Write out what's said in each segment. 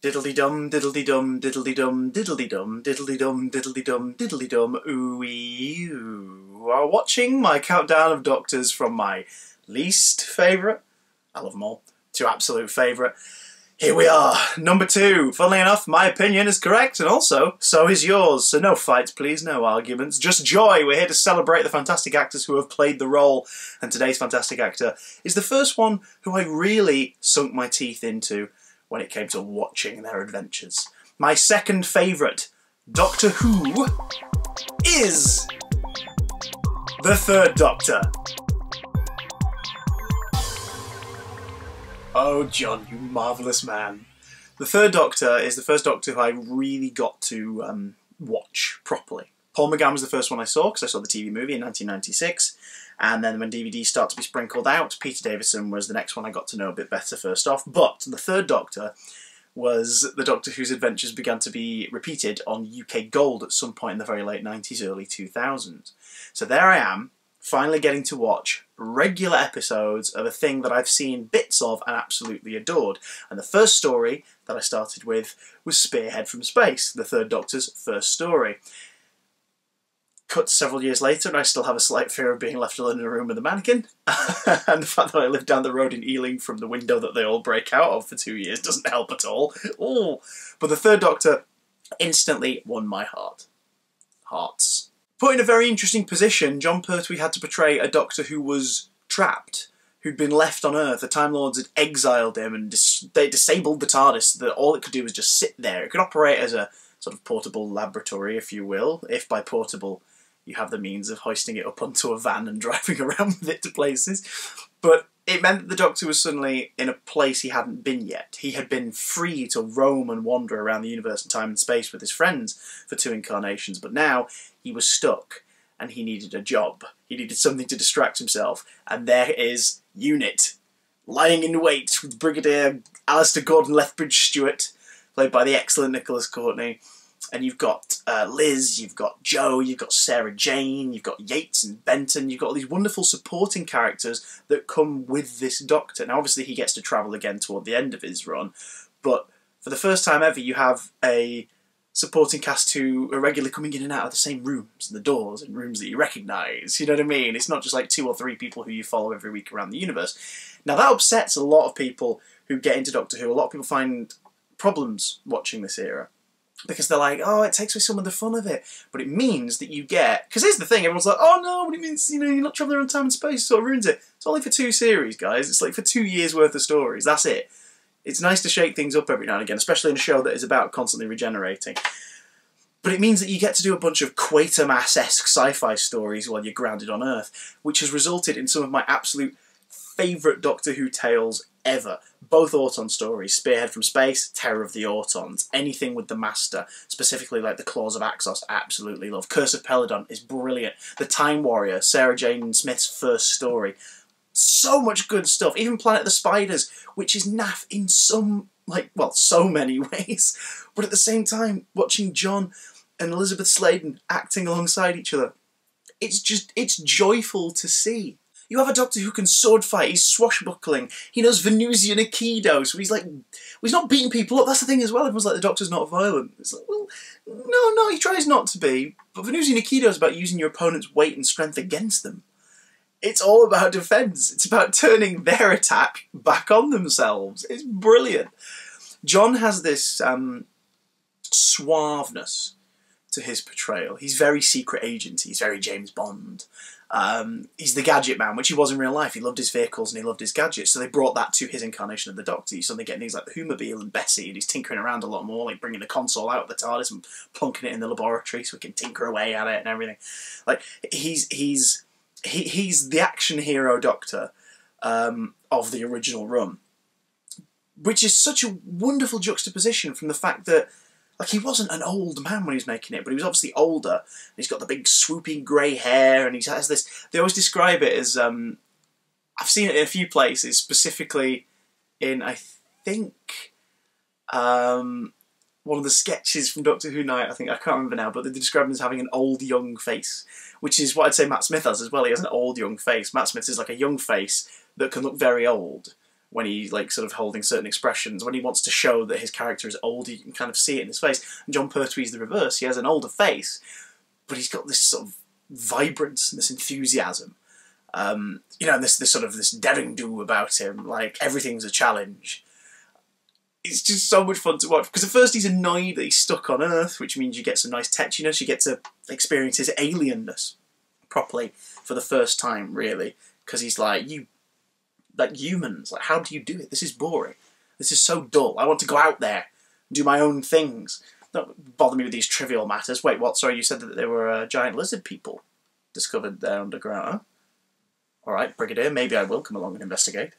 Diddly-dum, diddly-dum, diddly-dum, diddly-dum, diddly-dum, diddly-dum, diddly-dum, ooh-wee, you are watching my countdown of Doctors from my least favourite, I love them all, to absolute favourite. Here we are, number 2. Funnily enough, my opinion is correct, and also, so is yours. So no fights, please, no arguments, just joy. We're here to celebrate the fantastic actors who have played the role, and today's fantastic actor is the first one who I really sunk my teeth into when it came to watching their adventures. My second favourite Doctor Who is the Third Doctor. Oh, John, you marvellous man. The Third Doctor is the first Doctor who I really got to watch properly. Paul McGann was the first one I saw, because I saw the TV movie in 1996, and then when DVDs start to be sprinkled out, Peter Davison was the next one I got to know a bit better first off. But the Third Doctor was the Doctor whose adventures began to be repeated on UK Gold at some point in the very late 90s, early 2000s. So there I am, finally getting to watch regular episodes of a thing that I've seen bits of and absolutely adored. And the first story that I started with was Spearhead from Space, the Third Doctor's first story. Cut to several years later, and I still have a slight fear of being left alone in a room with a mannequin. And the fact that I live down the road in Ealing from the window that they all break out of for 2 years doesn't help at all. Ooh. But the Third Doctor instantly won my hearts. Put in a very interesting position, Jon Pertwee had to portray a Doctor who was trapped, who'd been left on Earth. The Time Lords had exiled him and they disabled the TARDIS so that all it could do was just sit there. It could operate as a sort of portable laboratory, if you will, if by portable you have the means of hoisting it up onto a van and driving around with it to places. But it meant that the Doctor was suddenly in a place he hadn't been yet. He had been free to roam and wander around the universe in time and space with his friends for 2 incarnations, but now he was stuck and he needed a job. He needed something to distract himself, and there is Unit, lying in wait with Brigadier Alistair Gordon Lethbridge-Stewart, played by the excellent Nicholas Courtney. And you've got Liz, you've got Jo, you've got Sarah Jane, you've got Yates and Benton, you've got all these wonderful supporting characters that come with this Doctor. Now obviously he gets to travel again toward the end of his run, but for the first time ever you have a supporting cast who are regularly coming in and out of the same rooms and the doors and rooms that you recognise, you know what I mean? It's not just like 2 or 3 people who you follow every week around the universe. Now that upsets a lot of people who get into Doctor Who. A lot of people find problems watching this era, because they're like, oh, it takes away some of the fun of it. But it means that you get... Because here's the thing, everyone's like, oh no, what do you mean, you know, you're not travelling around time and space, so it ruins it. It's only for 2 series, guys. It's like for 2 years worth of stories, that's it. It's nice to shake things up every now and again, especially in a show that is about constantly regenerating. But it means that you get to do a bunch of Quatermass-esque sci-fi stories while you're grounded on Earth, which has resulted in some of my absolute favourite Doctor Who tales ever. Both Auton stories, Spearhead from Space, Terror of the Autons, anything with the Master, specifically like the Claws of Axos, I absolutely love. Curse of Peladon is brilliant. The Time Warrior, Sarah Jane Smith's first story. So much good stuff. Even Planet of the Spiders, which is naff in some, like, well, so many ways. But at the same time, watching John and Elizabeth Sladen acting alongside each other, it's joyful to see. You have a Doctor who can sword fight, he's swashbuckling, he knows Venusian Aikido, so he's not beating people up. That's the thing as well, everyone's like, the Doctor's not violent. It's like, well, no, he tries not to be, but Venusian Aikido is about using your opponent's weight and strength against them. It's all about defence, it's about turning their attack back on themselves. It's brilliant. John has this suaveness to his portrayal. He's very secret agent, he's very James Bond. He's the gadget man, which he was in real life. He loved his vehicles and he loved his gadgets, so they brought that to his incarnation of the Doctor. He's suddenly getting things like the Whomobile and Bessie, and he's tinkering around a lot more, like bringing the console out of the TARDIS and plonking it in the laboratory so he can tinker away at it and everything. Like, he's the action hero Doctor of the original run, which is such a wonderful juxtaposition from the fact that, like, he wasn't an old man when he was making it, but he was obviously older. He's got the big swooping grey hair, and he has this... They always describe it as... I've seen it in a few places, specifically in, I think, one of the sketches from Doctor Who Night. I can't remember now, but they describe him as having an old, young face, which is what I'd say Matt Smith has as well. He has an old, young face. Matt Smith is like a young face that can look very old, when he's like sort of holding certain expressions. When he wants to show that his character is old, you can kind of see it in his face. And Jon Pertwee's the reverse. He has an older face, but he's got this sort of vibrance and this enthusiasm. You know, this sort of this daring do about him. Like, everything's a challenge. It's just so much fun to watch, because at first he's annoyed that he's stuck on Earth, which means you get some nice tetchiness. You get to experience his alienness properly for the first time, really, because he's like, like humans, like, how do you do it? This is boring. This is so dull. I want to go out there and do my own things. Don't bother me with these trivial matters. Wait, what? Sorry, you said that there were giant lizard people discovered there underground, huh? Alright, Brigadier, maybe I will come along and investigate.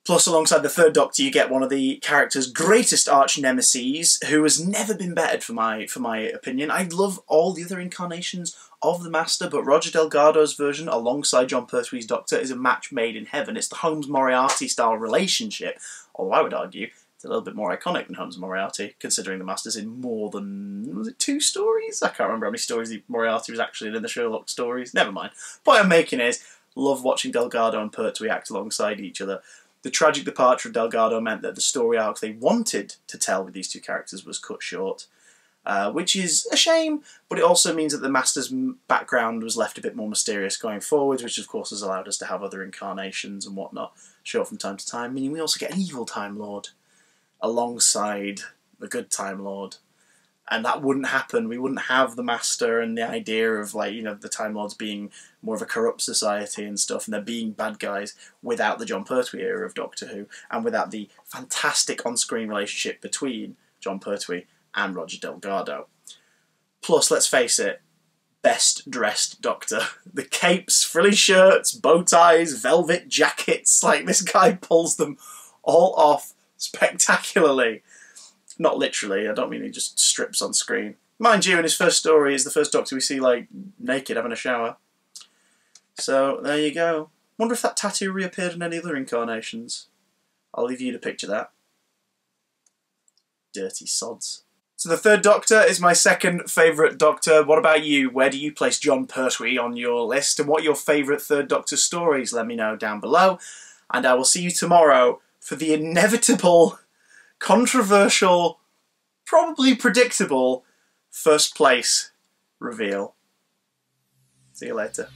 Plus, alongside the Third Doctor, you get one of the character's greatest arch-nemeses, who has never been bettered, for my opinion. I love all the other incarnations of the Master, but Roger Delgado's version, alongside Jon Pertwee's Doctor, is a match made in heaven. It's the Holmes-Moriarty-style relationship, although I would argue it's a little bit more iconic than Holmes-Moriarty, considering the Master's in more than, was it 2 stories? I can't remember how many stories Moriarty was actually in the Sherlock stories. Never mind. Point I'm making is, love watching Delgado and Pertwee act alongside each other. The tragic departure of Delgado meant that the story arc they wanted to tell with these 2 characters was cut short, which is a shame, but it also means that the Master's background was left a bit more mysterious going forward, which of course has allowed us to have other incarnations and whatnot show up from time to time, meaning we also get an evil Time Lord alongside the good Time Lord. And that wouldn't happen. We wouldn't have the Master and the idea of, like, you know, the Time Lords being more of a corrupt society and stuff, and they're being bad guys, without the Jon Pertwee era of Doctor Who, and without the fantastic on-screen relationship between Jon Pertwee and Roger Delgado. Plus, let's face it, best dressed Doctor. The capes, frilly shirts, bow ties, velvet jackets, like, this guy pulls them all off spectacularly. Not literally, I don't mean he just strips on screen. Mind you, in his first story, is the first Doctor we see, like, naked having a shower. So, there you go. Wonder if that tattoo reappeared in any other incarnations. I'll leave you to picture that. Dirty sods. So the Third Doctor is my second favourite Doctor. What about you? Where do you place Jon Pertwee on your list? And what are your favourite Third Doctor stories? Let me know down below. And I will see you tomorrow for the inevitable, controversial, probably predictable first place reveal. See you later.